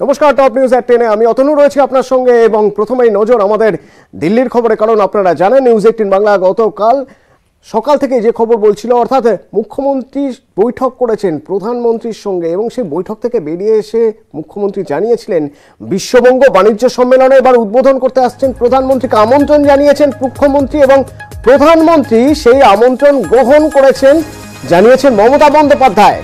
নমস্কার, top news এট 10-এ আমি অতনু রয়েছি আপনার সঙ্গে এবং প্রথমেই নজর আমাদের দিল্লির খবরে। কারণ আপনারা জানেন নিউজ 18 বাংলা গতকাল সকাল থেকে যে খবর বলছিল, অর্থাৎ মুখ্যমন্ত্রী বৈঠক করেছেন প্রধানমন্ত্রীর সঙ্গে এবং সেই বৈঠক থেকে বেরিয়ে এসে মুখ্যমন্ত্রী জানিয়েছিলেন বিশ্ববঙ্গ বাণিজ্য সম্মেলনে এবার উদ্বোধন করতে আসছেন প্রধানমন্ত্রীকে আমন্ত্রণ জানিয়েছেন মুখ্যমন্ত্রী এবং প্রধানমন্ত্রী সেই আমন্ত্রণ গ্রহণ করেছেন জানিয়েছেন মমতা বন্দ্যোপাধ্যায়।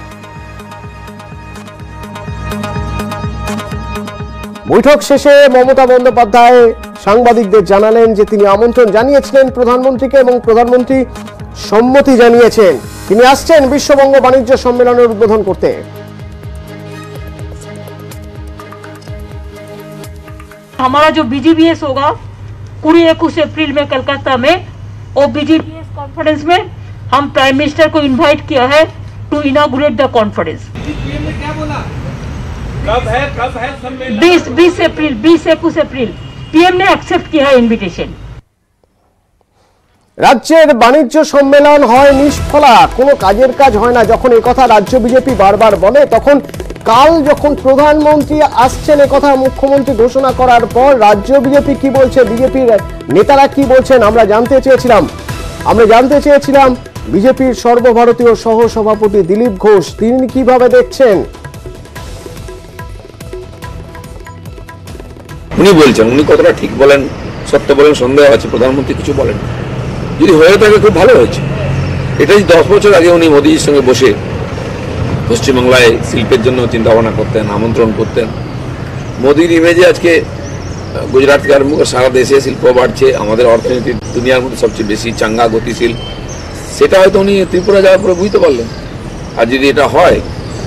বৈঠক শেষে মমতা বন্দ্যোপাধ্যায় সাংবাদিকদের জানালেন যে তিনি আমন্ত্রণ জানিয়েছিলেন প্রধানমন্ত্রীকে এবং প্রধানমন্ত্রী সম্মতি জানিয়েছেন, তিনি আসছেন বিশ্ববঙ্গ বাণিজ্য সম্মেলনের উদ্বোধন করতে। हमारा जो बीजीबीएस होगा 20-21 अप्रैल में कलकत्ता में, और बीजीबीएस कॉन्फ्रेंस में हम प्राइम मिनिस्टर को इनवाइट किया है टू इनॉग्रेट द कॉन्फ्रेंस। क्या बोला? कब है सम्मेलन? 20-21 अप्रैल पीएम ने एक्सेप्ट किया है इनविटेशन। রাজ্যের বাণিজ্য সম্মেলন হয় নিষ্ফলা, কোনো কাজের কাজ হয় না। যখন এই কথা রাজ্য বিজেপি বারবার বলে, তখন কাল যখন প্রধানমন্ত্রী আসছেন একথা মুখ্যমন্ত্রী ঘোষণা করার পর রাজ্য বিজেপি কি বলছে, বিজেপির নেতারা কি বলছেন আমরা জানতে চেয়েছিলাম। বিজেপির সর্বভারতীয় সহ সভাপতি দিলীপ ঘোষ তিনি কিভাবে দেখছেন। উনি বলছেন, উনি কতটা ঠিক বলেন সত্য বলেন সন্দেহ আছে, প্রধানমন্ত্রী কিছু বলেন। যদি হয়ে থাকে খুব ভালো হয়েছে। এটাই 10 বছর আগে উনি মোদীজির সঙ্গে বসে পশ্চিমবাংলায় শিল্পের জন্য চিন্তা ভাবনা করতেন, আমন্ত্রণ করতেন। মোদীর ইমেজে আজকে গুজরাট থেকে আরম্ভ করে সারা দেশে শিল্প বাড়ছে, আমাদের অর্থনীতি দুনিয়ার মধ্যে সবচেয়ে বেশি চাঙ্গা গতিশীল। সেটা হয়তো উনি ত্রিপুরা যাওয়ার পরে বুঝতে পারলেন। আর যদি এটা হয়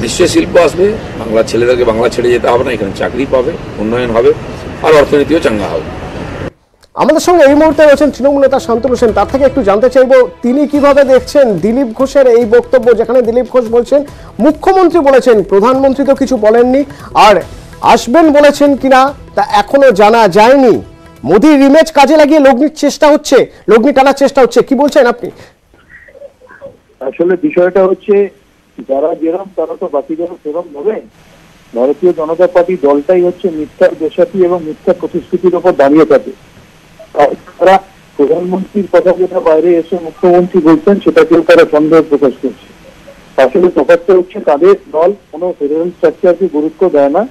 নিশ্চয়ই শিল্প আসবে, বাংলা ছেলেদেরকে বাংলা ছেড়ে যেতে হবে না, এখানে চাকরি পাবে, উন্নয়ন হবে আর অর্থনীতিও চাঙ্গা হবে। আমাদের সঙ্গে এই মুহূর্তে রয়েছেন তৃণমূল নেতা শান্তনু সেন, তার থেকে একটু জানতে চাইবো তিনি কিভাবে দেখছেন দিলীপ ঘোষের এই বক্তব্য, যেখানে দিলীপ ঘোষ বলছেন মুখ্যমন্ত্রী বলেছেন, প্রধানমন্ত্রী তো কিছু বলেননি, আর আসবেন বলেছেন কিনা তা এখনো জানা যায়নি। মোদির ইমেজ কাজে লাগিয়ে লগ্নি টানার চেষ্টা হচ্ছে, কি বলছেন আপনি? আসলে বিষয়টা হচ্ছে যারা যেরকম তারা তো বাকিদেরও সেরকম হবে। ভারতীয় জনতা পার্টি দলটাই হচ্ছে মিথ্যার দেশাতি এবং মিথ্যা প্রতিশ্রুতির উপর দাঁড়িয়ে থাকে। তারা প্রধানমন্ত্রীর কথা যেটা বাইরে এসে মুখ্যমন্ত্রী বলছেন সেটাকেও তারা সন্দেহ প্রকাশ করছে। আসলে ব্যাপারটা হচ্ছে তাদের দল কোনো ফেডারেল স্ট্রাকচারকে গুরুত্ব দেয় না,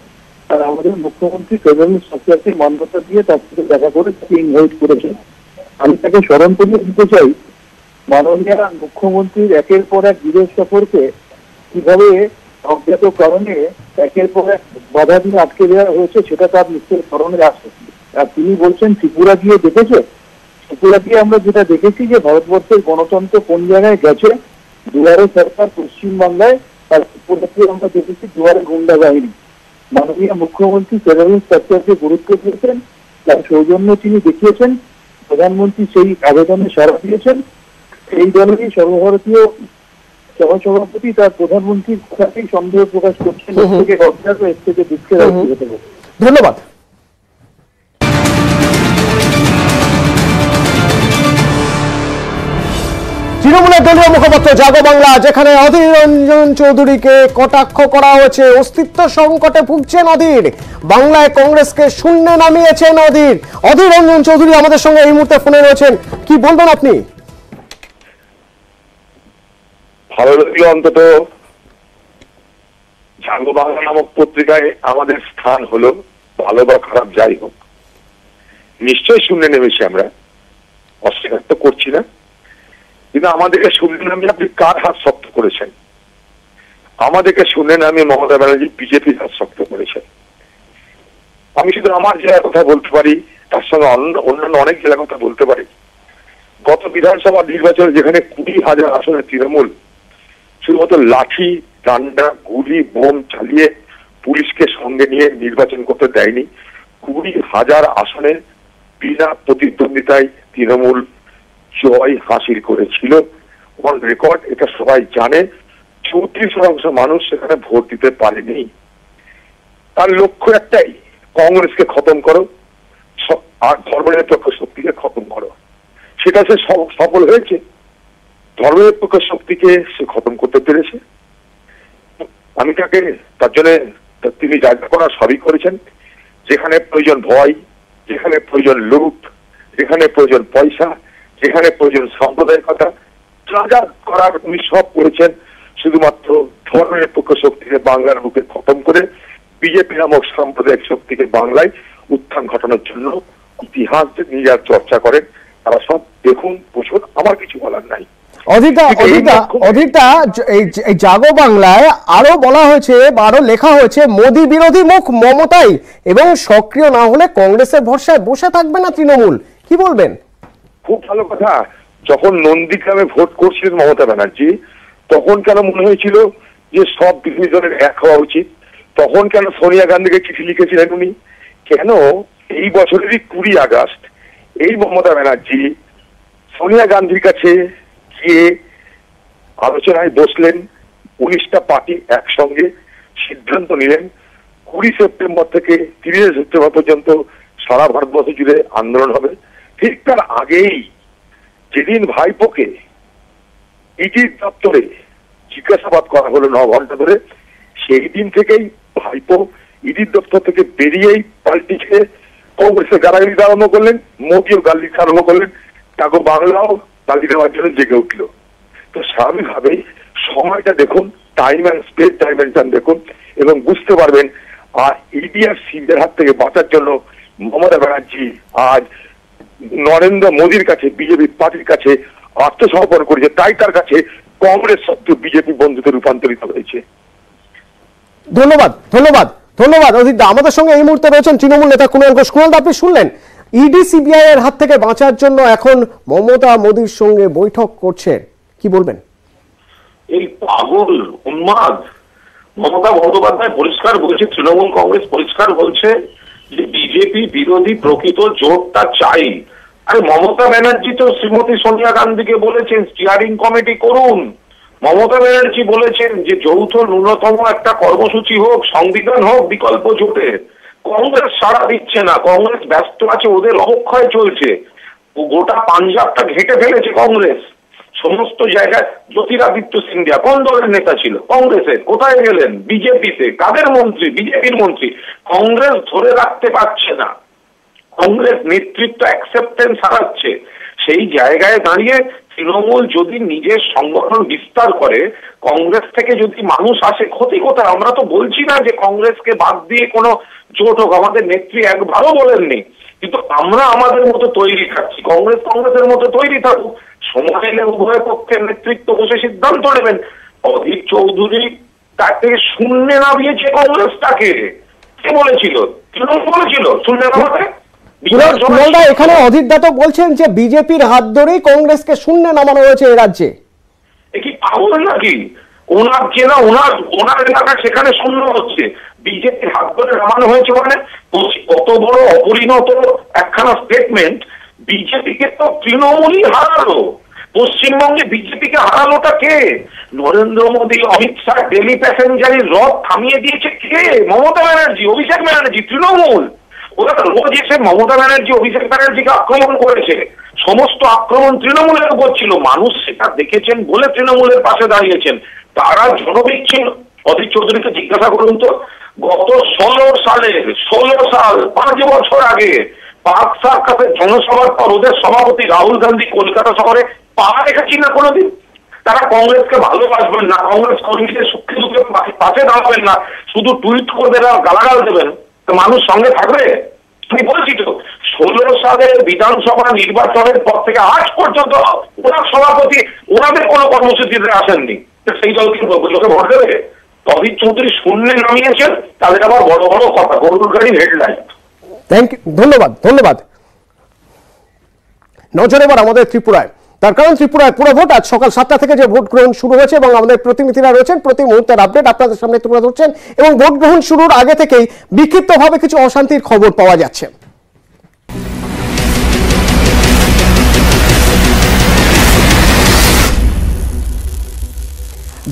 আর আমাদের মুখ্যমন্ত্রী ফেডারেল স্ট্রাকচারকে মান্যতা দিয়ে তার সাথে দেখা করে তাকে ইনভাইট করেছেন। আমি তাকে স্মরণ করিয়ে দিতে চাই মাননীয় মুখ্যমন্ত্রীর একের পর এক বিদেশ সফরকে কিভাবে অজ্ঞাত কারণে একের পর এক বাধা দিয়ে আটকে দেওয়া হয়েছে সেটা তার নিশ্চয়ই স্মরণে আসে। আর তিনি বলছেন ত্রিপুরা গিয়ে দেখেছে, ত্রিপুরা গিয়ে আমরা যেটা দেখেছি যে ভারতবর্ষের গণতন্ত্র কোন জায়গায় গেছে। দুয়ারে সরকার পশ্চিমবাংলায়, আর ত্রিপুরাতে আমরা দেখেছি দুয়ারে গুন্ডা বাহিনী। মাননীয় মুখ্যমন্ত্রী ফেডারেল স্ট্রাকচারকে গুরুত্ব দিয়েছেন, তার সৌজন্য তিনি দেখিয়েছেন, প্রধানমন্ত্রী সেই আবেদনে সাড়া দিয়েছেন। এই দলেরই সর্বভারতীয় সহসভাপতি তার প্রধানমন্ত্রীর কথাতেই সন্দেহ প্রকাশ করছেন। এর থেকে অজ্ঞাত, এর থেকে দুঃখের হতে হবে। ধন্যবাদ। তৃণমূলের দলীয় মুখপাত্র জাগো বাংলা, যেখানে অধীর রঞ্জন চৌধুরীকে কটাক্ষ করা হয়েছে। অস্তিত্ব সংকটে ভুগছেন অধীর, বাংলায় কংগ্রেসকে শূন্যে নামিয়েছেন অধীর রঞ্জন চৌধুরী আমাদের সঙ্গে এই মুহূর্তে ফোনে রয়েছেন, কি বলবেন আপনি? ভালো লাগলো অন্তত জাগো বাংলা নামক পত্রিকায় আমাদের স্থান হলো, ভালো বা খারাপ যাই হোক নিশ্চয়ই শূন্যে নেমেছি, আমরা অস্বীকার তো করছি না। কিন্তু আমাদেরকে শূন্যে নামিয়ে আপনি কার হাত শক্ত করেছেন? আমাদেরকে শূন্যে নামিয়ে মমতা ব্যানার্জি বিজেপির হাত শক্ত করেছেন। আমি শুধু আমার জেলার কথা বলতে পারি, তার সঙ্গে অন্যান্য অনেক জেলার কথা বলতে পারি। গত বিধানসভা নির্বাচনে যেখানে 20,000 আসনে তৃণমূল শুধুমাত্র লাঠি ডান্ডা গুলি বোম চালিয়ে পুলিশকে সঙ্গে নিয়ে নির্বাচন করতে দেয়নি, 20,000 আসনে বিনা প্রতিদ্বন্দ্বিতায় তৃণমূল জয় হাসিল করেছিল। অন রেকর্ড, এটা সবাই জানে। 34% মানুষ সেখানে ভোট দিতে পারেনি। তার লক্ষ্য একটাই, কংগ্রেসকে খতম করো আর ধর্মনিরপেক্ষ শক্তিকে খতম করো। সেটা সে সফল হয়েছে। ধর্মনিরপেক্ষ শক্তিকে সে খতম করতে পেরেছে। আমি তাকে তার জন্য তো তিনি যা যা করার সবই করেছেন। যেখানে প্রয়োজন ভয়, যেখানে প্রয়োজন লুট, যেখানে প্রয়োজন পয়সা, যেখানে প্রয়োজন সাম্প্রদায়িকতা, যা যা করার উনি সব করেছেন শুধুমাত্র ধর্মের পক্ষ শক্তিকে বাংলার বুকে খতম করে বিজেপি নামক সাম্প্রদায়িক শক্তিকে বাংলায় উত্থান ঘটানোর জন্য ইতিহাস নিয়ে যার চর্চা করেন। তারা সব দেখুন, বুঝুন, আমার কিছু বলার নাই। অধিকতা এই জাগো বাংলায় আরো বলা হয়েছে বা আরো লেখা হয়েছে মোদী বিরোধী মুখ মমতাই, এবং সক্রিয় না হলে কংগ্রেসের ভরসায় বসে থাকবে না তৃণমূল। কি বলবেন? খুব ভালো কথা। যখন নন্দীগ্রামে ভোট করছিলেন মমতা ব্যানার্জি, তখন কেন মনে হয়েছিল যে সব বিরোধী দলের এক হওয়া উচিত? তখন কেন সোনিয়া গান্ধীকে চিঠি লিখেছিলেন উনি? কেন এই বছরেরই 20 আগস্ট এই মমতা ব্যানার্জি সোনিয়া গান্ধীর কাছে গিয়ে আলোচনায় বসলেন? 19টা পার্টি একসঙ্গে সিদ্ধান্ত নিলেন 20 সেপ্টেম্বর থেকে 30 সেপ্টেম্বর পর্যন্ত সারা ভারতবর্ষ জুড়ে আন্দোলন হবে। ঠিক তার আগেই যেদিন ভাইপোকে ইডির দপ্তরে জিজ্ঞাসাবাদ করা হলো 9 ঘন্টা ধরে, সেই দিন থেকেই ভাইপো ইডির দপ্তর থেকে বেরিয়েই পাল্টি খেয়ে কংগ্রেসের গালাগালি দিতে আরম্ভ করলেন, মোদীও গালি দিতে আরম্ভ করলেন, তাকে বাংলাও গালি দেওয়ার জন্য জেগে উঠল। তো স্বাভাবিকভাবেই সময়টা দেখুন, টাইম অ্যান্ড স্পেস ডাইমেনশন দেখুন, এবং বুঝতে পারবেন আর ইডি আর সিবিআইয়ের হাত থেকে বাঁচার জন্য মমতা ব্যানার্জি আজ নরেন্দ্র মোদীর কাছে, বিজেপি পার্টির কাছে আত্মসমর্পণ করেছে। তাই তার কাছে কংগ্রেস শত্রু বিজেপি বন্ধুতে রূপান্তরিত হয়েছে। ধন্যবাদ ধন্যবাদ ধন্যবাদ অজিতদা। আমাদের সঙ্গে এই মুহূর্তে রয়েছেন তৃণমূল নেতা কুণাল ঘোষ। কুণাল, আপনি শুনলেন ইডি সিবিআই এর হাত থেকে বাঁচার জন্য এখন মমতা মোদীর সঙ্গে বৈঠক করছে, কি বলবেন? এই পাগল উন্মাদ মমতা বন্দ্যোপাধ্যায় পরিষ্কার বলছে, তৃণমূল কংগ্রেস পরিষ্কার বলছে যে বিজেপি বিরোধী প্রকৃত জোটটা চাই। আরে মমতা ব্যানার্জি তো শ্রীমতী সোনিয়া গান্ধীকে বলেছেন স্টিয়ারিং কমিটি করুন। মমতা ব্যানার্জি বলেছেন যে যৌথ ন্যূনতম একটা কর্মসূচি হোক, সংবিধান হোক বিকল্প জোটে। কংগ্রেস সাড়া দিচ্ছে না, কংগ্রেস ব্যস্ত আছে, ওদের অবক্ষয় চলছে। গোটা পাঞ্জাবটা ঘেঁটে ফেলেছে কংগ্রেস সমস্ত জায়গায়। জ্যোতিরাদিত্য সিন্ধিয়া কোন দলের নেতা ছিল? কংগ্রেসের। কোথায় গেলেন? বিজেপিতে। কাদের মন্ত্রী? বিজেপির মন্ত্রী। কংগ্রেস ধরে রাখতে পারছে না, কংগ্রেস নেতৃত্ব অ্যাকসেপ্টেন্স হারাচ্ছে। সেই জায়গায় দাঁড়িয়ে তৃণমূল যদি নিজের সংগঠন বিস্তার করে, কংগ্রেস থেকে যদি মানুষ আসে, ক্ষতি কোথায়? আমরা তো বলছি না যে কংগ্রেসকে বাদ দিয়ে কোনো জোট হোক, আমাদের নেত্রী একবারও বলেননি, কিন্তু আমরা আমাদের মতো তৈরি থাকছি, কংগ্রেস কংগ্রেসের মতো তৈরি থাকুক। সময় এলে উভয় পক্ষের নেতৃত্ব বসে সিদ্ধান্ত নেবেন। অধীর চৌধুরী তার থেকে শূন্যে নামিয়েছে কংগ্রেসটাকে। কে বলেছিল? তৃণমূল বলেছিল শূন্যে নামাতে। এখানে অধীরদা তো বলছেন যে বিজেপির হাত ধরেই কংগ্রেসকে শূন্যে নামানো হয়েছে এই রাজ্যে। এ কি পাগল নাকি? ওনার চেনা ওনার এলাকা সেখানে শূন্য হচ্ছে, বিজেপির হাত ধরে নামানো হয়েছে মানে কত বড় অপরিণত একখানা স্টেটমেন্ট। বিজেপিকে তো তৃণমূলই হারালো। পশ্চিমবঙ্গে বিজেপিকে হারালোটা কে? নরেন্দ্র মোদী, অমিত শাহ ডেলি প্যাসেঞ্জারের রথ থামিয়ে দিয়েছে কে? মমতা ব্যানার্জি, অভিষেক ব্যানার্জি, তৃণমূল। ওরা রোজ এসে মমতা ব্যানার্জি, অভিষেক ব্যানার্জিকে আক্রমণ করেছে। সমস্ত আক্রমণ তৃণমূলের উপর ছিল। মানুষ সেটা দেখেছেন বলে তৃণমূলের পাশে দাঁড়িয়েছেন। তারা জনবিচ্ছিন্ন। অধীর চৌধুরীকে জিজ্ঞাসা করুন তো, গত 16 সাল 5 বছর আগে পার্ক সার্কাসের জনসভার পর ওদের সভাপতি রাহুল গান্ধী কলকাতা শহরে পা রেখেছি না কোনোদিন? তারা কংগ্রেসকে ভালোবাসবেন না, কংগ্রেস কর্মীদের সুখে দুঃখে পাশে দাঁড়াবেন না, শুধু টুইট করবেন আর গালাগাল দেবেন, তো মানুষ সঙ্গে থাকবে? আমি বলছি তো 16 সালের বিধানসভা নির্বাচনের পর থেকে আজ পর্যন্ত ওনার সভাপতি ওনাদের কোনো কর্মসূচিতে আসেননি। সেই দলকে লোকে ভোট দেবে? অধীর চৌধুরী শূন্যে নামিয়েছেন, তাদের আবার বড় বড় কথা, গরুর গাড়ির হেডলাইন। থ্যাংক ইউ, ধন্যবাদ ধন্যবাদ। নজর এবার আমাদের ত্রিপুরায়। তার কারণ ত্রিপুরায় পুরো ভোট আজ সকাল 7টা থেকে যে ভোট গ্রহণ শুরু হয়েছে এবং আমাদের প্রতিনিধিরা রয়েছেন প্রতি মুহূর্তের আপডেট আপনাদের সামনে তুলে ধরছেন, এবং ভোট গ্রহণ শুরুর আগে থেকেই বিক্ষিপ্তভাবে কিছু অশান্তির খবর পাওয়া যাচ্ছে।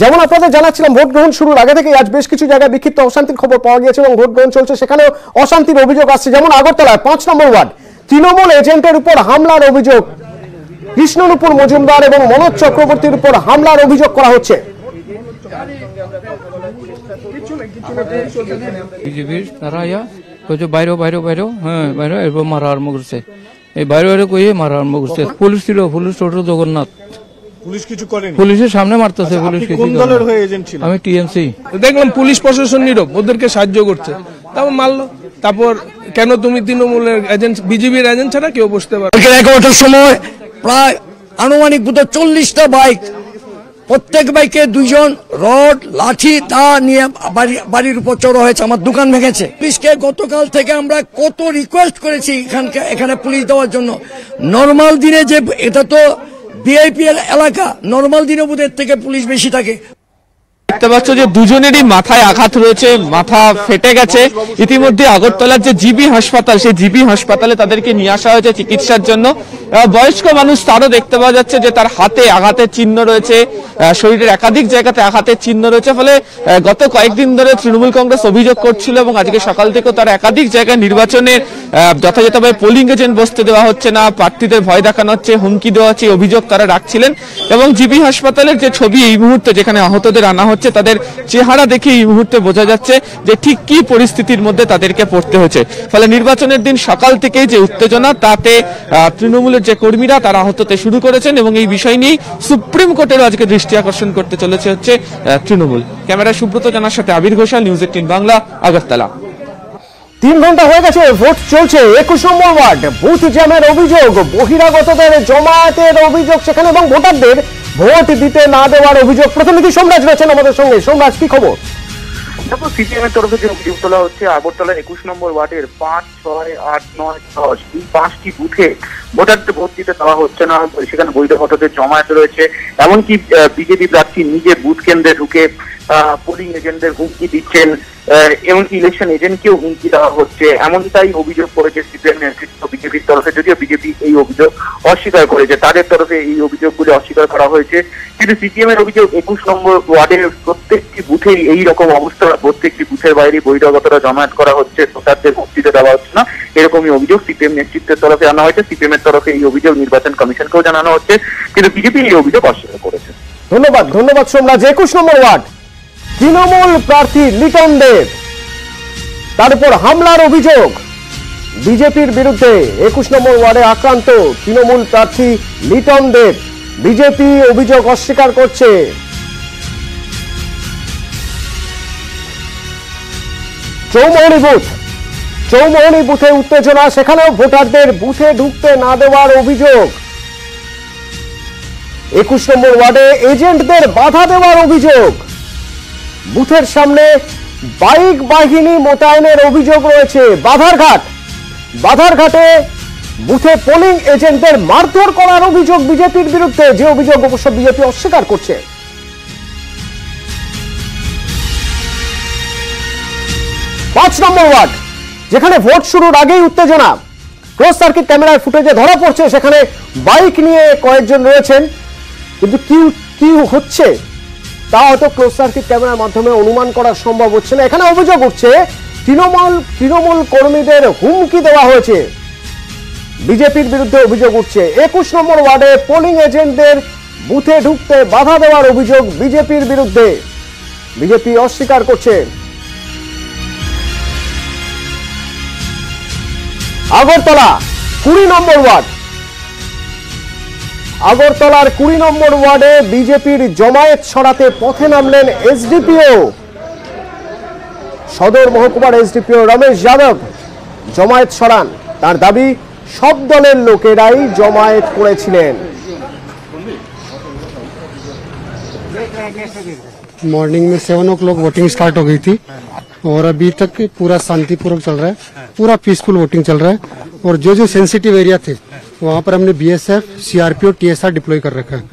যেমন আপনাদের জানাচ্ছিলাম, ভোট গ্রহণ শুরুর আগে থেকে আজ বেশ কিছু জায়গায় বিক্ষিপ্ত অশান্তির খবর পাওয়া গিয়েছে এবং ভোট গ্রহণ চলছে, সেখানেও অশান্তির অভিযোগ আসছে। যেমন আগরতলায় 5 নম্বর ওয়ার্ড তৃণমূল এজেন্টের উপর হামলার অভিযোগ, কৃষ্ণনুপুর মজুমদার এবং মনোজ চক্রবর্তীর উপর হামলার অভিযোগ করা হচ্ছে। বিজেপির তারা ইয়া কইছে বাইরে হ্যাঁ বাইরে এরপর মারা আরম্ভ করছে, এই বাইরে কইয়ে মারা আরম্ভ করছে। পুলিশ ছিল, পুলিশ টোটো জগন্নাথ, পুলিশ কিছু করেনি, পুলিশের সামনে মারতেছে। পুলিশ কিছু কোন দলের হয়ে এজেন্ট ছিল? আমি টিএমসি। দেখলাম পুলিশ প্রশাসন নীরব, ওদেরকে সাহায্য করছে, তারপর মারলো। তারপর কেন তুমি তৃণমূলের এজেন্ট, বিজেপির এজেন্ট ছাড়া কেউ বসতে পারে? 11টার সময় প্রায় আনুমানিক 40টা বাইক, প্রত্যেক বাইকে 2 জন রড লাঠি তা নিয়ে বাড়ির উপর চড়া হয়েছে, আমার দোকান ভেঙেছে। পুলিশকে গতকাল থেকে আমরা কত রিকোয়েস্ট করেছি এখানে পুলিশ দেওয়ার জন্য। নর্মাল দিনে যে এটা তো ভিআইপি এলাকা, নর্মাল দিনে ওদের থেকে পুলিশ বেশি থাকে। দেখতে পাচ্ছ যে দুজনেরই মাথায় আঘাত রয়েছে, মাথা ফেটে গেছে। ইতিমধ্যে আগরতলার যে জিবি হাসপাতাল, সেই জিবি হাসপাতালে তাদেরকে নিয়ে আসা হয়েছে চিকিৎসার জন্য। বয়স্ক মানুষ, তারও দেখতে পাওয়া যাচ্ছে যে তার হাতে আঘাতের চিহ্ন রয়েছে, শরীরের একাধিক জায়গাতে আঘাতের চিহ্ন রয়েছে। ফলে গত কয়েকদিন ধরে তৃণমূল কংগ্রেস অভিযোগ করছিল এবং আজকে সকাল থেকেও তার একাধিক জায়গায় নির্বাচনের যথাযথভাবে পোলিং এজেন্ট বসতে দেওয়া হচ্ছে না, প্রার্থীদের ভয় দেখানো হচ্ছে, হুমকি দেওয়া হচ্ছে, অভিযোগ তারা রাখছিলেন। এবং জিবি হাসপাতালের যে ছবি এই মুহূর্তে যেখানে আহতদের আনা হচ্ছে, তাদের চেহারা দেখে এই মুহূর্তে বোঝা যাচ্ছে যে ঠিক কি পরিস্থিতির মধ্যে তাদেরকে পড়তে হয়েছে। ফলে নির্বাচনের দিন সকাল থেকেই যে উত্তেজনা, তাতে তৃণমূলের যে কর্মীরা তারা আহত হতে শুরু করেছেন এবং এই বিষয় নিয়ে সুপ্রিম কোর্টেরও আজকে দৃষ্টি আকর্ষণ করতে চলেছে হচ্ছে তৃণমূল। ক্যামেরা সুব্রত জানার সাথে আবির ঘোষাল, নিউজ 18 বাংলা, আগরতলা। 3 ঘন্টা হয়ে গেছে, ভোট চলছে। 21 নম্বর ওয়ার্ড বুথ জ্যামের অভিযোগ, বহিরাগতদের জমায়েতের অভিযোগ সেখানে এবং ভোটারদের ভোট দিতে না দেওয়ার অভিযোগ। প্রতিনিধি সোমরাজ রয়েছেন আমাদের সঙ্গে। সোমরাজ, কি খবর? দেখো, সিপিএম এর তরফে যে অভিযোগ তোলা হচ্ছে, আগরতলার 21 নম্বর ওয়ার্ডের 5, 6, 8, 9, 10 এই 5টি বুথে ভোটারদের ভোট দিতে দেওয়া হচ্ছে না। সেখানে বহিরাগতদের জমায়েত রয়েছে, এমনকি বিজেপি প্রার্থী নিজে বুথ কেন্দ্রে ঢুকে পোলিং এজেন্টদের হুমকি দিচ্ছেন, এমনকি ইলেকশন এজেন্টকেও হুমকি দেওয়া হচ্ছে, এমনটাই অভিযোগ করেছে সিপিএম নেতৃত্ব বিজেপির তরফে। যদিও বিজেপি এই অভিযোগ অস্বীকার করেছে, তাদের তরফে এই অভিযোগগুলি অস্বীকার করা হয়েছে। কিন্তু সিপিএম এর অভিযোগ 21 নম্বর ওয়ার্ডের প্রত্যেকটি বুথেই এই রকম অবস্থা, প্রত্যেকটি বুথের বাইরে বহিরাগতরা জমায়েত করা হচ্ছে, ভোটারদের ভোট দিতে দেওয়া হচ্ছে না, এরকমই অভিযোগ সিপিএম নেতৃত্বের তরফে আনা হয়েছে। সিপিএম এর তরফে এই অভিযোগ নির্বাচন কমিশনকেও জানানো হচ্ছে, কিন্তু বিজেপি এই অভিযোগ অস্বীকার করেছে। ধন্যবাদ সোমরাজ। 21 নম্বর ওয়ার্ড তৃণমূল প্রার্থী লিটন দেব, তার উপর হামলার অভিযোগ বিজেপির বিরুদ্ধে। 21 নম্বর ওয়ার্ডে আক্রান্ত তৃণমূল প্রার্থী লিটন দেব, বিজেপি অভিযোগ অস্বীকার করছে। চৌমোহনী বুথে উত্তেজনা, সেখানেও ভোটারদের বুথে ঢুকতে না দেওয়ার অভিযোগ। 21 নম্বর ওয়ার্ডে এজেন্টদের বাধা দেওয়ার অভিযোগ। বুথের সামনে বাইক বাহিনী মোতায়েনের অভিযোগ রয়েছে। বাধারঘাটে বুথে পোলিং এজেন্টদের মারধর করার অভিযোগ বিজেপির বিরুদ্ধে, যে অভিযোগ অবশ্য বিজেপি অস্বীকার করছে। 5 নম্বর ওয়ার্ড, যেখানে ভোট শুরুর আগেই উত্তেজনা, ক্লোজ সার্কিট ক্যামেরায় ফুটেজে ধরা পড়ছে সেখানে বাইক নিয়ে কয়েকজন রয়েছেন, কিন্তু কি হচ্ছে তা হয়তো ক্লোজ সার্কিট ক্যামেরার মাধ্যমে অনুমান করা সম্ভব হচ্ছে না। এখানে অভিযোগ উঠছে তৃণমূল কর্মীদের হুমকি দেওয়া হয়েছে, বিজেপির বিরুদ্ধে অভিযোগ উঠছে। 21 নম্বর ওয়ার্ডে পোলিং এজেন্টদের বুথে ঢুকতে বাধা দেওয়ার অভিযোগ বিজেপির বিরুদ্ধে, বিজেপি অস্বীকার করছে। আগরতলা 20 নম্বর ওয়ার্ড, আগরতলার 20 নম্বর ওয়ার্ডে বিজেপির জমায়েত সরাতে পথে নামলেন এসডিপিও। সদর মহকুমার এসডিপিও রমেশ যাদব জমায়েত সরান। তার দাবি, সব দলের লোকেরাই জমায়েত করেছিলেন। मॉर्निंग में 7 o'clock वोटिंग स्टार्ट हो गई थी और अभी तक पूरा शांतिपूर्वक चल रहा है, पूरा पीसफुल वोटिंग चल रहा है। और जो जो सेंसिटिव एरिया थे वहाँ पर हमने बीएसएफ, सीआरपीओ, टीएसआर डिप्लॉय कर रखा है।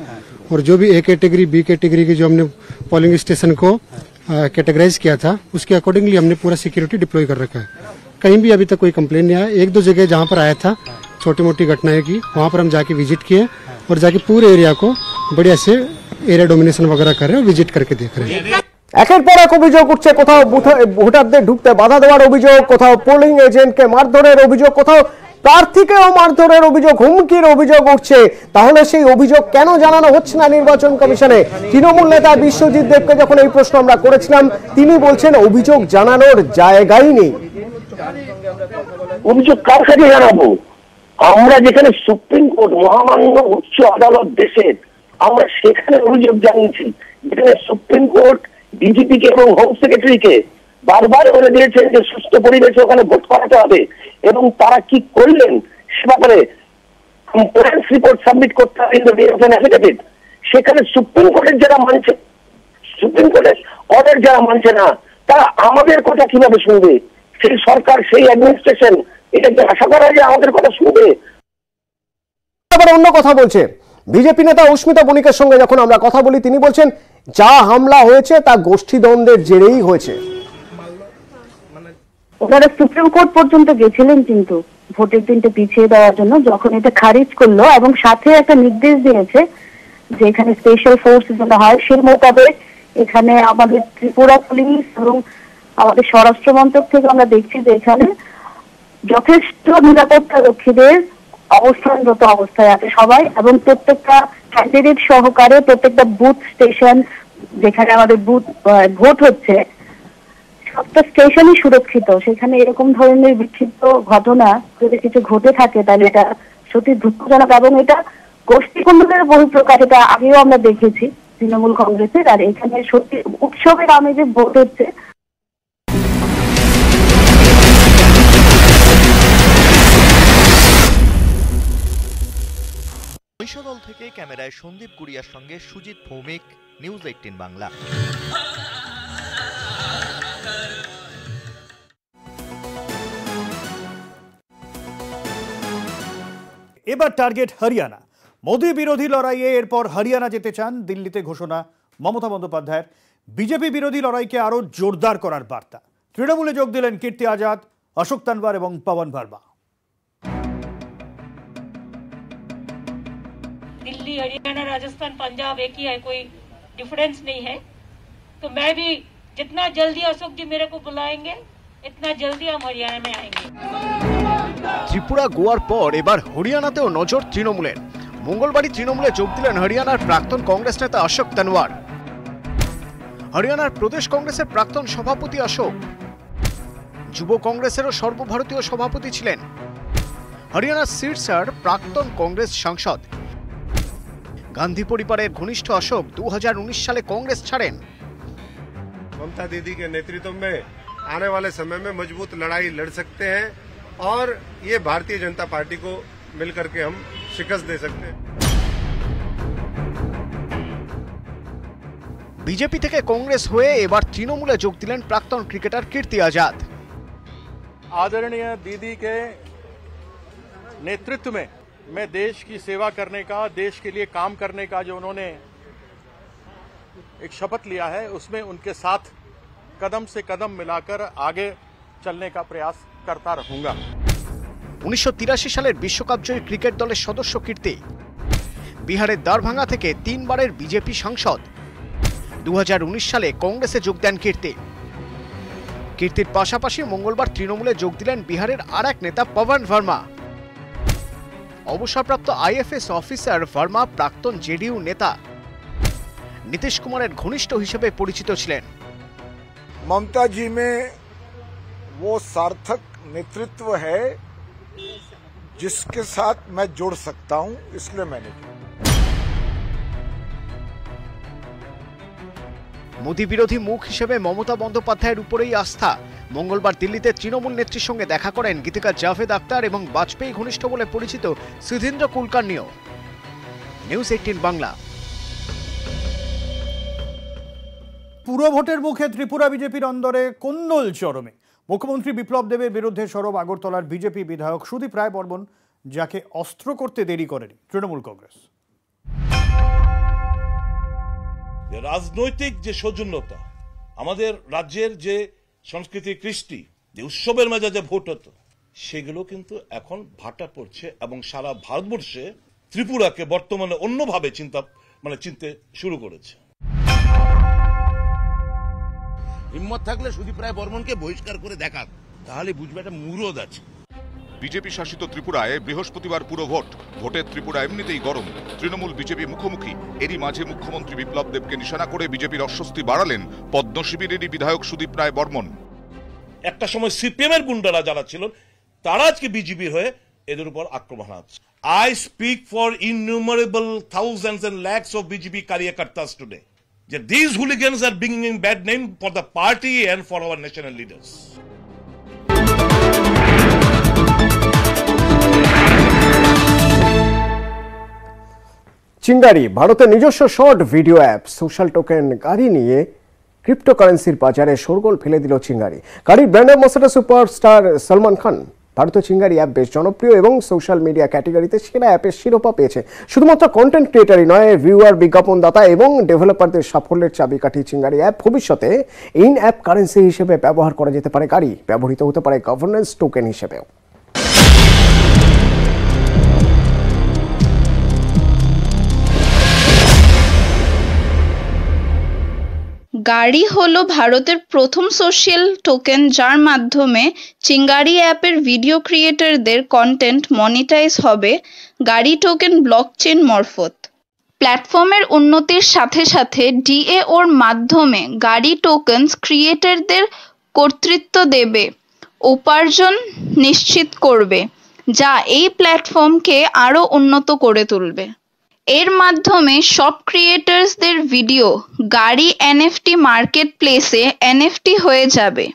और जो भी ए कैटेगरी, बी कैटेगरी की जो हमने पोलिंग स्टेशन को कैटेगराइज किया था, उसके अकॉर्डिंगली हमने पूरा सिक्योरिटी डिप्लॉय कर रखा है। कहीं भी अभी तक कोई कंप्लेन नहीं आया। 1-2 जगह जहाँ पर आया था छोटी मोटी घटनाएं की, वहाँ पर हम जाके विजिट किए और जाके पूरे एरिया को बढ़िया से एरिया डोमिनेशन वगैरह कर रहे हैं, विजिट करके देख रहे हैं। একের পর এক অভিযোগ উঠছে, কোথাও ভোটারদের ঢুকতে বাধা দেওয়ার অভিযোগ, কোথাও পোলিং এজেন্টকে মারধরের অভিযোগ, কোথাও প্রার্থীকেও মারধরের অভিযোগ, হুমকির অভিযোগ উঠছে, তাহলে সেই অভিযোগ কেন জানানো হচ্ছে না নির্বাচন কমিশনে? তৃণমূল নেতা বিশ্বজিৎ দেবকে যখন এই প্রশ্ন আমরা করেছিলাম, তিনি বলছেন অভিযোগ জানানোর জায়গাই নেই। অভিযোগ কার কাছে জানাবো? আমরা যেখানে সুপ্রিম কোর্ট, মহামান্য উচ্চ আদালত দেশের, আমরা সেখানে অভিযোগ জানিয়েছি, যেখানে সুপ্রিম কোর্ট ডিজিপিকে এবং হোম সেক্রেটারিকে বারবার বলে দিয়েছেন যে সুস্থ পরিবেশে ওখানে ভোট করাতে হবে, এবং তারা কি করলেন সে ব্যাপারে কমপ্লেন্স রিপোর্ট সাবমিট করতে হবে, অ্যাফিডেভিট। সেখানে সুপ্রিম কোর্টের যারা মানছে, সুপ্রিম কোর্টের অর্ডার যারা মানছে না, তারা আমাদের কথা কিভাবে শুনবে? সেই সরকার, সেই অ্যাডমিনিস্ট্রেশন, এটাকে আশা করা যায় আমাদের কথা শুনবে? আবার অন্য কথা বলছে বিজেপি নেতা অস্মিতা বণিকের সঙ্গে যখন আমরা কথা বলি, তিনি বলছেন যা হামলা হয়েছে তা গোষ্ঠীদ্বন্দ্বের জেরেই হয়েছে। ওনারা সুপ্রিম কোর্ট পর্যন্ত গেছিলেন কিন্তু ভোটের দিনটা পিছিয়ে দেওয়ার জন্য, যখন এটা খারিজ করলো এবং সাথে একটা নির্দেশ দিয়েছে যে এখানে স্পেশাল ফোর্স যেটা হয় সেই মোতাবেক এখানে আমাদের ত্রিপুরা পুলিশ এবং আমাদের স্বরাষ্ট্র মন্ত্রক থেকে আমরা দেখছি যে এখানে যথেষ্ট নিরাপত্তা রক্ষীদের অবস্থানরত অবস্থায় আছে সবাই, এবং প্রত্যেকটা ক্যান্ডিডেট সহকারে প্রত্যেকটা বুথ স্টেশন যেখানে আমাদের বুথ ভোট হচ্ছে সবটা স্টেশনই সুরক্ষিত। সেখানে এরকম ধরনের বিক্ষিপ্ত ঘটনা যদি কিছু ঘটে থাকে তাহলে এটা সত্যি দুঃখজনক, এবং এটা গোষ্ঠী কুণ্ডলের বহিঃপ্রকাশ। এটা আগেও আমরা দেখেছি তৃণমূল কংগ্রেসের, আর এখানে সত্যি উৎসবের আমেজে ভোট হচ্ছে। ঐশ্বদল থেকে ক্যামেরায় সন্দীপ গুড়িয়ার সঙ্গে সুজিত ভৌমিক, নিউজ 18 বাংলা। এবার টার্গেট হরিয়ানা। মোদী বিরোধী লড়াইয়ে এরপর হরিয়ানা যেতে চান দিল্লিতে ঘোষণা মমতা বন্দ্যোপাধ্যায়ের। বিজেপি বিরোধী লড়াইকে আরো জোরদার করার বার্তা। তৃণমূলে যোগ দিলেন কীর্তি আজাদ, অশোক তনওয়ার এবং পवन वर्मा। दिल्ली, हरियाणा, राजस्थान, पंजाब एक ही है, कोई डिफरेंस नहीं है। तो मैं भी जितना जल्दी अशोक जी मेरे को बुलाएंगे इतना जल्दी हम हरियाणा में आएंगे। ত্রিপুরা গোয়ার পর এবার হরিয়ানাতেও নজর তৃণমূলের। মঙ্গলবারই তৃণমূলে যোগ দিলেন হরিয়ানার প্রাক্তন কংগ্রেস নেতা অশোক তনওয়ার। হরিয়ানার প্রদেশ কংগ্রেসের প্রাক্তন সভাপতি অশোক যুব কংগ্রেসেরও সর্বভারতীয় সভাপতি ছিলেন। হরিয়ানার সিরসার প্রাক্তন কংগ্রেস সাংসদ। গান্ধী পরিবারের ঘনিষ্ঠ অশোক 2019 সালে কংগ্রেস ছাড়েন। ममता दीदी के नेतृत्व में आने वाले समय में मजबूत लड़ाई लड़ सकते हैं और ये भारतीय जनता पार्टी को मिलकर के हम शिकस्त दे सकते हैं। বিজেপি থেকে কংগ্রেস হয়ে এবার তৃণমূলে যোগ দিলেন প্রাক্তন ক্রিকেটার কীর্তি আজাদ। आदरणीय दीदी के नेतृत्व में मैं देश की सेवा करने का, देश के लिए काम करने का जो उन्होंने एक शपथ लिया है, उसमें उनके साथ कदम से कदम मिलाकर आगे चलने का प्रयास करता रहूंगा। 1983 সালের বিশ্বকাপ জয়ী ক্রিকেট দলের সদস্য কীর্তি। বিহারের দারভাঙ্গা থেকে 3 বারের বিজেপি সাংসদ। 2019 সালে কংগ্রেসে যোগ দেন কীর্তি। কীর্তির পাশাপাশি মঙ্গলবার তৃণমূলে যোগ দিলেন বিহারের আর এক নেতা পवन वर्मा। অবসরপ্রাপ্ত আইএফএস অফিসার ভার্মা প্রাক্তন জেডিইউ নেতা নীতিশ কুমারের ঘনিষ্ঠ হিসেবে পরিচিত ছিলেন। ममता जी में वो सार्थक नेतृत्व है जिसके साथ मैं जुड़ सकता हूं, इसलिए मैंने মোদী বিরোধী মুখ হিসেবে মমতা বন্দ্যোপাধ্যায়ের উপরেই আস্থা। মঙ্গলবার দিল্লিতে তৃণমূল নেত্রীর সঙ্গে দেখা করেন গীতিকার জাভেদ আখতার এবং বাজপেয়ী ঘনিষ্ঠ বলে পরিচিত সুধীন্দ্র কুলকার্নিও। নিউজ 18 বাংলা। পুরো ভোটের মুখে ত্রিপুরা বিজেপির অন্দরে কোন্দল চরমে। মুখ্যমন্ত্রী বিপ্লব দেবের বিরুদ্ধে সরব আগরতলার বিজেপি বিধায়ক সুদীপ রায় বর্মন, যাকে অস্ত্র করতে দেরি করেনি তৃণমূল কংগ্রেস। রাজনৈতিক যে সৌজন্যতা, আমাদের রাজ্যের যে সংস্কৃতি, কৃষ্টি, যে উৎসবের মেজাজে ভোট হতো, সেগুলো কিন্তু এখন ভাটা পড়ছে এবং সারা ভারতবর্ষে ত্রিপুরাকে বর্তমানে অন্যভাবে চিনতে শুরু করেছে। হিম্মত থাকলে সুদীপ রায় বর্মনকে বহিষ্কার করে দেখাক, তাহলে বুঝবে একটা মুরদ আছে। বিজেপি শাসিত ত্রিপুরায় বৃহস্পতিবার পুরো ভোটের ত্রিপুরা এমনিতেই গরম। তৃণমূল বিজেপি মুখোমুখি। এরই মাঝে মুখ্যমন্ত্রী বিপ্লব দেবকে নিশানা করে বিজেপির অস্বস্তি বাড়ালেন পদ্ম শিবিরেরই বিধায়ক সুদীপ রায় বর্মন। একটা সময় সিপিএম এর গুন্ডারা যারা ছিল তারা আজকে বিজেপির হয়ে এদের উপর আক্রমণ হচ্ছে। I speak for innumerable thousands and lakhs of BJP Karyakartas today. These hooligans are bringing bad name for the party and for our national leaders. চিঙ্গারি ভারতের নিজস্ব short video app social token গাড়ি নিয়ে ক্রিপ্টোকারেন্সির বাজারে শোরগোল ফেলে দিল চিঙ্গারি। গাড়ির brand ambassador superstar Salman Khan. ভারতীয় চিঙ্গারি অ্যাপ বেশ জনপ্রিয় এবং সোশ্যাল মিডিয়া ক্যাটেগরিতে সেরা অ্যাপের শিরোপা পেয়েছে। শুধুমাত্র কন্টেন্ট ক্রিয়েটারই নয়, ভিউয়ার, বিজ্ঞাপনদাতা এবং ডেভেলপারদের সাফল্যের চাবিকাঠি চিঙ্গারি অ্যাপ। ভবিষ্যতে ইন অ্যাপ কারেন্সি হিসেবে ব্যবহার করা যেতে পারে গাড়ি, ব্যবহৃত হতে পারে গভর্নেন্স টোকেন হিসেবেও। গাড়ি হলো ভারতের প্রথম সোশ্যাল টোকেন যার মাধ্যমে চিঙ্গারি অ্যাপের ভিডিও ক্রিয়েটরদের কন্টেন্ট মনিটাইজ হবে গাড়ি টোকেন ব্লকচেন মারফত। প্ল্যাটফর্মের উন্নতির সাথে সাথে ডিএওর মাধ্যমে গাড়ি টোকেনস ক্রিয়েটরদের কর্তৃত্ব দেবে, উপার্জন নিশ্চিত করবে, যা এই প্ল্যাটফর্মকে আরও উন্নত করে তুলবে। এর মাধ্যমে সব ক্রিয়েটার্সদের ভিডিও গাড়ি এনএফটি মার্কেট প্লেসে এনএফটি হয়ে যাবে,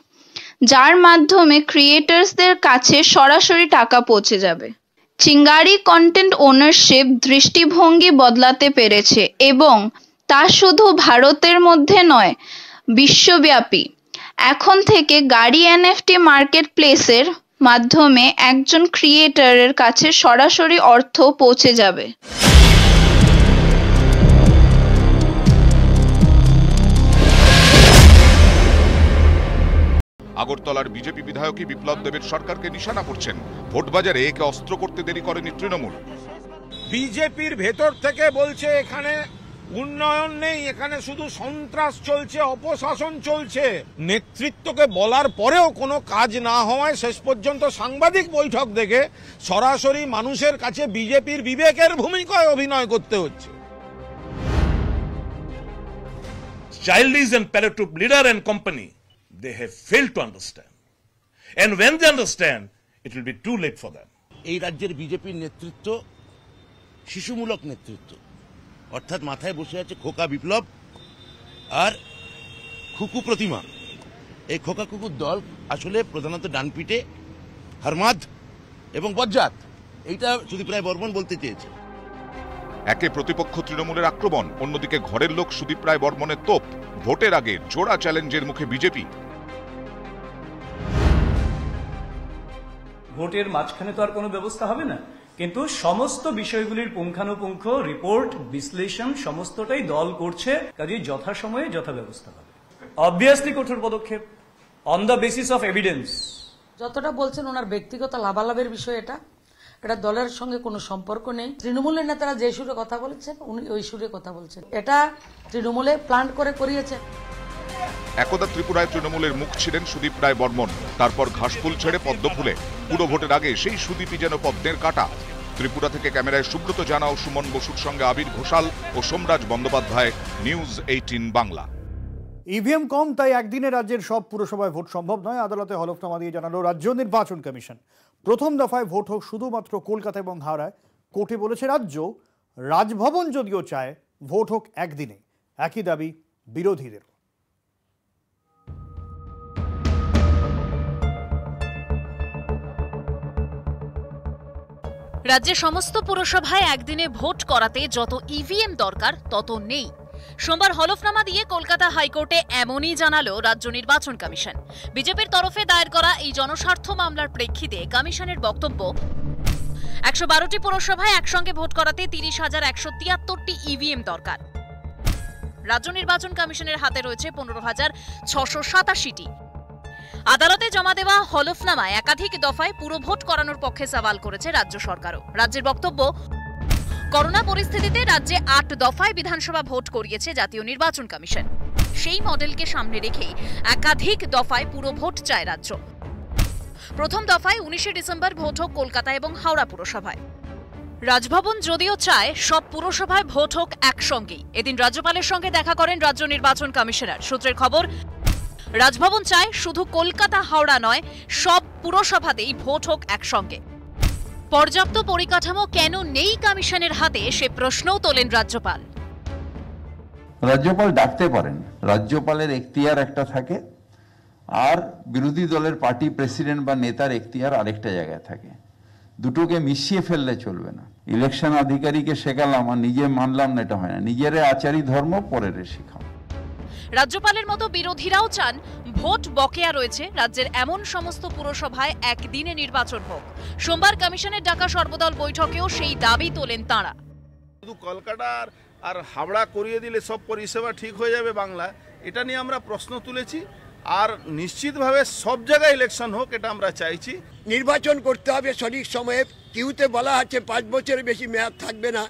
যার মাধ্যমে ক্রিয়েটার্সদের কাছে সরাসরি টাকা পৌঁছে যাবে। চিঙ্গারি কন্টেন্ট ওনারশিপ দৃষ্টিভঙ্গি বদলাতে পেরেছে এবং তা শুধু ভারতের মধ্যে নয়, বিশ্বব্যাপী। এখন থেকে গাড়ি এনএফটি মার্কেট প্লেসের মাধ্যমে একজন ক্রিয়েটারের কাছে সরাসরি অর্থ পৌঁছে যাবে। আগরতলার বিজেপি বিধায়কই বিপ্লব দেবের সরকারকে নিশানা করছেন। ভোট বাজারে একে অস্ত্র করতে দেরি করেনি তৃণমূল। বিজেপির ভেতর থেকে বলছে এখানে উন্নয়ন নেই, এখানে শুধু সন্ত্রাস চলছে, অপশাসন চলছে। নেতৃত্বকে বলার পরেও কোনো কাজ না হওয়ায় শেষ পর্যন্ত সাংবাদিক বৈঠক দেখে সরাসরি মানুষের কাছে বিজেপির বিবেকের ভূমিকায় অভিনয় করতে হচ্ছে। Childish and paratroop leader and company, they have failed to understand. And when they understand, it will be too late for them. এই রাজ্যের বিজেপির নেতৃত্ব শিশুমূলক নেতৃত্ব, অর্থাৎ মাথায় বসে আছে খোকা বিপ্লব আর খুকু প্রতিমা। এই খোকা কুকুর দল আসলে প্রধানত ডানপিটে হারমাদ এবং বজ্জাত, এইটা সুদীপ রায় বর্মন বলতে চেয়েছে। একে প্রতিপক্ষ তৃণমূলের আক্রমণ, অন্যদিকে ঘরের লোক সুদীপ রায় বর্মনের তোপ। ভোটের আগে জোড়া চ্যালেঞ্জের মুখে বিজেপি। ভোটের মাঝখানে তো আর কোনো ব্যবস্থা হবে না, কিন্তু সমস্ত বিষয়গুলির পুঙ্খানুপুঙ্খ রিপোর্ট বিশ্লেষণ সমস্তটাই দল করছে, কাজেই যথাসময়ে যথা ব্যবস্থা হবে। অবভিয়াসলি কঠোর পদক্ষেপ on the basis of evidence. যতটা বলছেন ওনার ব্যক্তিগত লাভালাভের বিষয়, এটা দলের সঙ্গে কোনো সম্পর্ক নেই। তৃণমূলের নেতারা যে সুরে কথা বলেছেন উনি ওই সুরে কথা বলছেন, এটা তৃণমূলে প্ল্যান করে করিয়েছে। একদা ত্রিপুরায় তৃণমূলের মুখ ছিলেন সুদীপ রায় বর্মন, তারপর ঘাসফুল ছেড়ে পদ্ম ফুলে। পুরো ভোটের আগে সেই সুদীপই যেন পদ্মের কাঁটা। ত্রিপুরা থেকে ক্যামেরায় সুব্রত জানা ও সুমন বসুর সঙ্গে আবির ঘোষাল ও সোমরাজ বন্দ্যোপাধ্যায়, নিউজ 18 বাংলা। ইভিএম কম, তাই একদিনে রাজ্যের সব পুরসভায় ভোট সম্ভব নয়, আদালতে হলফনামা দিয়ে জানালো রাজ্য নির্বাচন কমিশন। প্রথম দফায় ভোট হোক শুধুমাত্র কলকাতা এবং হাওড়ায়। কোর্টে বলেছে রাজ্য, রাজভবন যদিও চায় ভোট হোক একদিনে। একই দাবি বিরোধীদের। রাজ্যের সমস্ত পুরসভায় একদিনে ভোট করাতে যত ইভিএম দরকার তত নেই। সোমবার হলফনামা দিয়ে কলকাতা হাইকোর্টে এমনই জানালো রাজ্য নির্বাচন কমিশন। বিজেপির তরফে দায়ের করা এই জনস্বার্থ মামলার প্রেক্ষিতে কমিশনের বক্তব্য, 112টি পুরসভায় একসঙ্গে ভোট করাতে 30,173টি ইভিএম দরকার। রাজ্য নির্বাচন কমিশনের হাতে রয়েছে 15,687টি। আদালতে জমা দেওয়া হলফনামায় একাধিক দফায় পুরো ভোট করানোর পক্ষে সওয়াল করেছে রাজ্য সরকারও। রাজ্যের বক্তব্য, করোনা পরিস্থিতিতে রাজ্যে 8 দফায় বিধানসভা ভোট করিয়েছে জাতীয় নির্বাচন কমিশন। সেই মডেলকে সামনে রেখেই একাধিক দফায় পুরো ভোট চায় রাজ্য। প্রথম দফায় 19 ডিসেম্বর ভোট হোক কলকাতা এবং হাওড়া পুরসভায়। রাজভবন যদিও চায় সব পুরসভায় ভোট হোক একসঙ্গেই। এদিন রাজ্যপালের সঙ্গে দেখা করেন রাজ্য নির্বাচন কমিশনার। সূত্রের খবর, রাজভবন চায় শুধু কলকাতা হাওড়া নয়, সব পুরসভাতেই ভোট হোক একসঙ্গে। পর্যাপ্ত পরিকাঠামো কেন নেই কমিশনের হাতে, সে প্রশ্নও তোলেন রাজ্যপাল। রাজ্যপাল ডাকতে পারেন, রাজ্যপালের এখতিয়ার একটা থাকে, আর বিরোধী দলের পার্টি প্রেসিডেন্ট বা নেতার এখতিয়ার আরেকটা জায়গায় থাকে। দুটোকে মিশিয়ে ফেললে চলবে না। ইলেকশন আধিকারিকে শেখালাম আর নিজে মানলাম না, এটা হয় না। নিজের আচারী ধর্ম পরের শেখাও। রাজ্যপালের মতো বিরোধীরাও চান ভোট বকেয়া রয়েছে রাজ্যের এমন সমস্ত পুরসভায় একদিনে নির্বাচন হোক। সোমবার কমিশনের ডাকা সর্বদল বৈঠকেও সেই দাবি তোলেন তাঁরা। শুধু কলকাতা আর হাওড়া করিয়ে দিলে সব পরিষেবা ঠিক হয়ে যাবে বাংলা, এটা নিয়ে আমরা প্রশ্ন তুলেছি। আর নিশ্চিতভাবে সব জায়গায় ইলেকশন হোক, এটা আমরা চাইছি। নির্বাচন করতে হবে সঠিক সময়ে। কিউতে বলা আছে 5 বছরের বেশি মেয়াদ থাকবে না,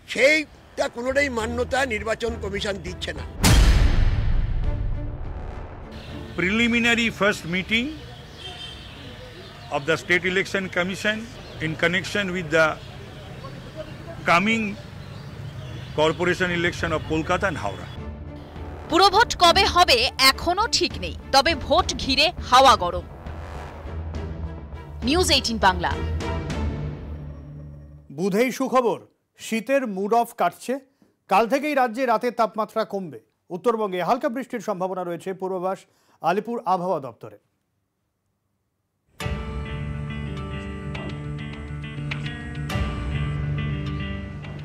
সেইটা কোনোটাই মান্যতা নির্বাচন কমিশন দিচ্ছে না। Preliminary first meeting of the State Election Commission in connection with the coming corporation election of Kolkata and Howrah. পুরভোট কবে হবে এখনো ঠিক নেই, তবে ভোট ঘিরে হাওয়া গরম। নিউজ 18 বাংলা। বুধেই সুখবর, শীতের মুড অফ কাটছে। কাল থেকেই রাজ্যে রাতের তাপমাত্রা কমবে। উত্তরবঙ্গে হালকা বৃষ্টির সম্ভাবনা রয়েছে, পূর্বাভাস আলিপুর আবহাওয়া দপ্তরে।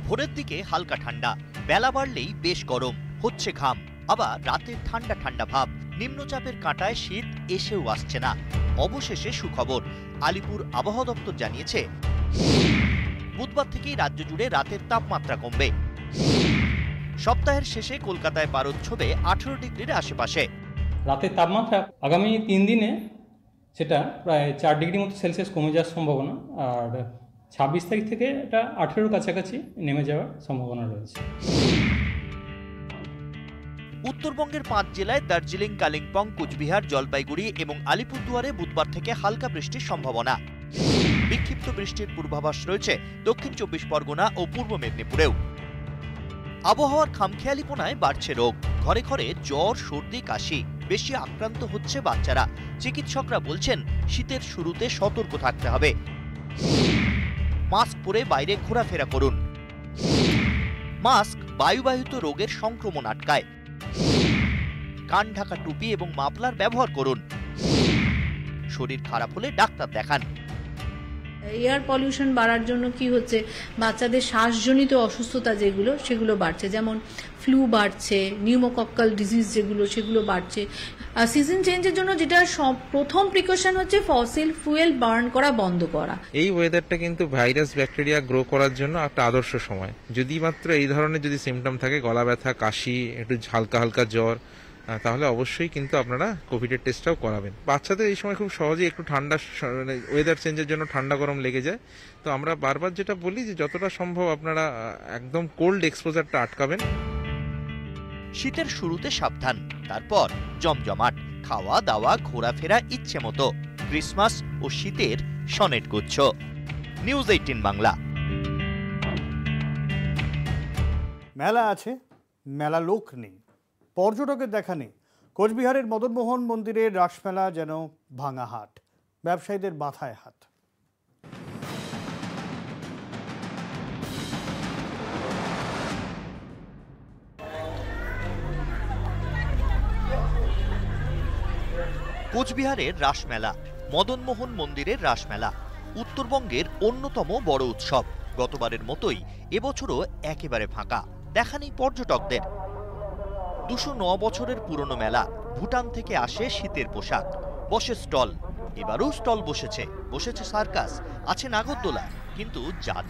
ভোরের দিকে হালকা ঠান্ডা, বেলা বাড়লেই বেশ গরম, হচ্ছে ঘাম। আবার রাতের ঠান্ডা ঠান্ডা ভাব, নিম্নচাপের কাঁটায় শীত এসেও আসছে না। অবশেষে সুখবর, আলিপুর আবহাওয়া দপ্তর জানিয়েছে বুধবার থেকেই রাজ্য জুড়ে রাতের তাপমাত্রা কমবে। সপ্তাহের শেষে কলকাতায় পারদ ছবে 18 ডিগ্রির আশেপাশে। রাতের তাপমাত্রা আগামী 3 দিনে সেটা প্রায় 4 ডিগ্রি মতো সেলসিয়াস কমে যাওয়ার সম্ভাবনা, আর 26 তারিখ থেকে এটা 18-র কাছাকাছি নেমে যাওয়ার সম্ভাবনা রয়েছে। উত্তরবঙ্গের 5 জেলায় দার্জিলিং, কালিম্পং, কুচবিহার, জলপাইগুড়ি এবং আলিপুরদুয়ারে বুধবার থেকে হালকা বৃষ্টির সম্ভাবনা। বিক্ষিপ্ত বৃষ্টির পূর্বাভাস রয়েছে দক্ষিণ 24 পরগনা ও পূর্ব মেদিনীপুরেও। আবহাওয়ার খামখেয়ালিপনায় বাড়ছে রোগ, ঘরে ঘরে জ্বর, সর্দি, কাশি। বেশি আক্রান্ত হচ্ছে বাচ্চারা। চিকিৎসকরা বলছেন শীতের শুরুতে সতর্ক থাকতে হবে। মাস্ক পরে বাইরে ঘোরাফেরা করুন। মাস্ক বায়ুবাহিত রোগের সংক্রমণ আটকায়। কান ঢাকা টুপি এবং মাফলার ব্যবহার করুন। শরীর খারাপ হলে ডাক্তার দেখান। এয়ার পলিউশন বাড়ার জন্য কি হচ্ছে, বাচ্চাদের শ্বাসজনিত অসুস্থতা যেগুলো সেগুলো বাড়ছে, যেমন ফ্লু বাড়ছে, নিউমোকক্কাল ডিজিজ যেগুলো সেগুলো বাড়ছে। সিজন চেঞ্জের জন্য যেটা প্রথম প্রিকশন হচ্ছে ফসিল ফুয়েল বার্ন করা বন্ধ করা। এই ওয়েদারটা কিন্তু ভাইরাস ব্যাকটেরিয়া গ্রো করার জন্য একটা আদর্শ সময়। যদি মাত্র এই ধরনের যদি সিমটম থাকে, গলা ব্যথা, কাশি, একটু হালকা হালকা জ্বর, তাহলে অবশ্যই কিন্তু আপনারা কোভিডের টেস্টটাও করাবেন। বাচ্চাদের এই সময় খুব সহজেই একটু ঠান্ডা, ওয়েদার চেঞ্জের জন্য ঠান্ডা গরম লেগে যায়। তো আমরা বারবার যেটা বলি যে যতটা সম্ভব আপনারা একদম কোল্ড এক্সপোজারটা আটকাবেন। শীতের শুরুতে সাবধান, তারপর জমজমাট, খাওয়া দাওয়া, ঘোরাফেরা ইচ্ছে মতো। ক্রিসমাস ও শীতের সনেট গুচ্ছ। নিউজ 18 বাংলা। মেলা আছে, মেলা লোক নেই, পর্যটকের দেখা নেই। কোচবিহারের মদনমোহন মন্দিরের রাসমেলা যেন ভাঙা হাট, ব্যবসায়ীদের মাথায় হাত। কোচবিহারের রাসমেলা, মদনমোহন মন্দিরের রাসমেলা উত্তরবঙ্গের অন্যতম বড় উৎসব। গতবারের মতোই এবছরও একেবারে ফাঁকা, দেখা নেই পর্যটকদের। 209 বছরের পুরনো মেলা। ভুটান থেকে আসে শীতের পোশাক, বসে স্টল। এবারও স্টল বসেছে সার্কাস, আছে নাগরদোলা, কিন্তু যাদের